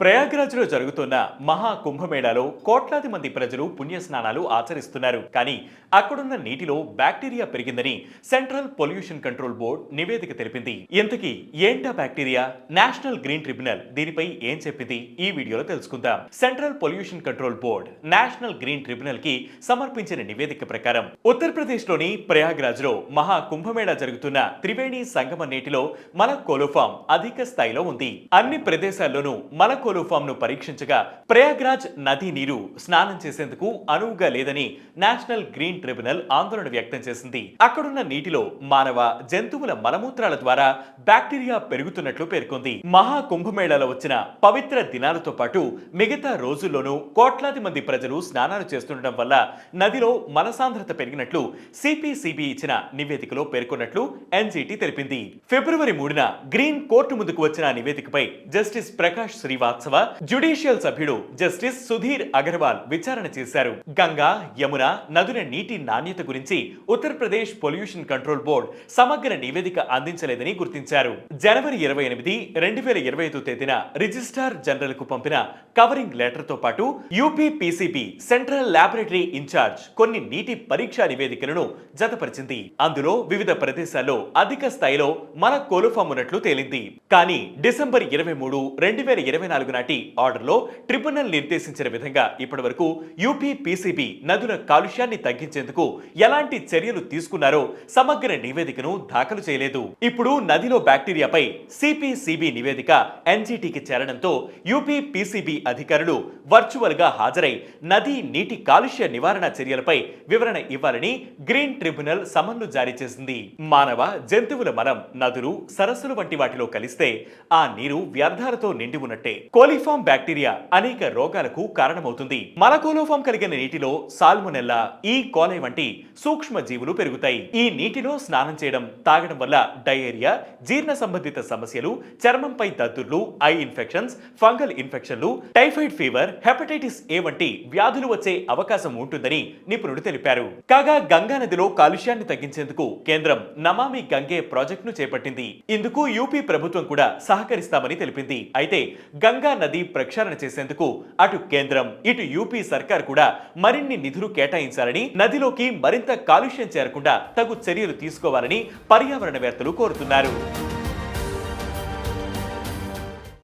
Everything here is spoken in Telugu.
ప్రయాగ్రాజ్లో జరుగుతున్న మహా కుంభమేళాలో కోట్లాది మంది ప్రజలు పుణ్యస్నానాలు ఆచరిస్తున్నారు. కానీ అక్కడున్న నీటిలో బ్యాక్టీరియా పెరిగిందని సెంట్రల్ పొల్యూషన్ కంట్రోల్ బోర్డ్ నివేదిక తెలిపింది. ఇంతకీ ఏంటా బ్యాక్టీరియా? నేషనల్ గ్రీన్ ట్రిబ్యునల్ దీనిపై ఏం చెప్పింది? ఈ వీడియోలో తెలుసుకుందాం. Central pollution control board national green tribunal కి సమర్పించిన నివేదిక ప్రకారం ఉత్తరప్రదేశ్ లోని ప్రయాగ్రాజ్ లో మహా కుంభమేళా జరుగుతున్న త్రివేణి సంగమ నీటిలో మలకోలోఫామ్ అధిక స్థాయిలో ఉంది. అన్ని ప్రదేశాల్లోనూ మలకోలోఫామ్ ను పరీక్షించగా ప్రయాగ్రాజ్ నదీ నీరు స్నానం చేసేందుకు అనువుగా లేదని నేషనల్ గ్రీన్ ట్రిబ్యునల్ ఆందోళన వ్యక్తం చేసింది. అక్కడున్న నీటిలో మానవ జంతువుల మలమూత్రాల ద్వారా బ్యాక్టీరియా పెరుగుతున్నట్లు పేర్కొంది. మహా కుంభమేళాలో వచ్చిన పవిత్ర దినాలతో పాటు మిగతా రోజుల్లోనూ కోట్లాది మంది ప్రజలు స్నానాలు చేస్తుండటం వల్ల నదిలో మలసాంద్రత పెరిగినట్లు సిపిసిబి ఇచ్చిన నివేదికలో పేర్కొన్నట్లు ఎన్జిటి తెలిపింది. ఫిబ్రవరి 3న గ్రీన్ కోర్టు ముందుకు వచ్చిన నివేదికపై జస్టిస్ ప్రకాష్ శ్రీవాత్సవ, జ్యుడిషియల్ సభ్యుడు జస్టిస్ సుధీర్ అగర్వాల్ విచారణ చేశారు. గంగా, యమున నదుల నీటి నాణ్యత గురించి ఉత్తరప్రదేశ్ పొల్యూషన్ కంట్రోల్ బోర్డ్ సమగ్ర నివేదిక అందించలేదని గుర్తించారు. జనవరి 28, 2025 తేదీన రిజిస్ట్రార్ జనరల్ కు పంపిన కవరింగ్ లెటర్ తో పాటు యూపీపీసీబీ సెంట్రల్ ల్యాబొరేటరీ ఇన్ఛార్జ్ కొన్ని నీటి పరీక్షా నివేదికలను జతపరిచింది. అందులో వివిధ ప్రదేశాల్లో అధిక స్థాయిలో మలకోలోఫామ్ ఉన్నట్లు తేలింది. కానీ డిసెంబర్ 23, 2024 నాటి ఆర్డర్లో ట్రిబ్యునల్ నిర్దేశించిన విధంగా ఇప్పటివరకు యూపీపీసీబీ నదుల కాలుష్యాన్ని తగ్గించేందుకు ఎలాంటి చర్యలు తీసుకున్నారో సమగ్ర నివేదికను దాఖలు చేయలేదు. ఇప్పుడు నదిలో బ్యాక్టీరియాపై సిపిసిబి నివేదిక ఎన్జిటికి చేరడంతో యూపీపీసీబీ అధికారులు వర్చువల్ గా హాజరై నదీ నీటి కాలుష్య నివారణ చర్యలపై వివరణ ఇవ్వాలని గ్రీన్ ట్రిబ్యునల్ సమన్లు జారీ చేసింది. మానవ జంతువుల మలం నదులు, సరస్సులు వంటి వాటిలో కలిస్తే ఆ నీరు వ్యర్థాలతో నిండి ఉన్నట్టే. కోలిఫామ్ బ్యాక్టీరియా అనేక రోగాలకు కారణమవుతుంది. మలకోలోఫామ్ కలిగిన నీటిలో సాల్మొనెల్లా, ఈ కోలై వంటి సూక్ష్మ జీవులు పెరుగుతాయి. ఈ నీటిలో స్నానం చేయడం, తాగడం వల్ల డయేరియా, జీర్ణ సంబంధిత సమస్యలు, చర్మంపై దద్దుర్లు, ఐ ఇన్ఫెక్షన్స్, ఫంగల్ ఇన్ఫెక్షన్లు, టైఫాయిడ్ ఫీవర్, హెపటైటిస్ ఏ వంటి వ్యాధులు వచ్చే అవకాశం ఉంటుందని నిపుణులు తెలిపారు. కాగా గంగా నదిలో కాలుష్యాన్ని తగ్గించేందుకు కేంద్రం నమామి గంగే ప్రాజెక్టును చేపట్టింది. ఇందుకు యూపీ ప్రభుత్వం కూడా సహకరిస్తామని తెలిపింది. అయితే గంగా నది ప్రక్షాళన చేసేందుకు అటు కేంద్రం, ఇటు యూపీ సర్కార్ కూడా మరిన్ని నిధులు కేటాయించాలని, నదిలోకి మరింత కాలుష్యం చేరకుండా తగు చర్యలు తీసుకోవాలని పర్యావరణవేత్తలు కోరుతున్నారు.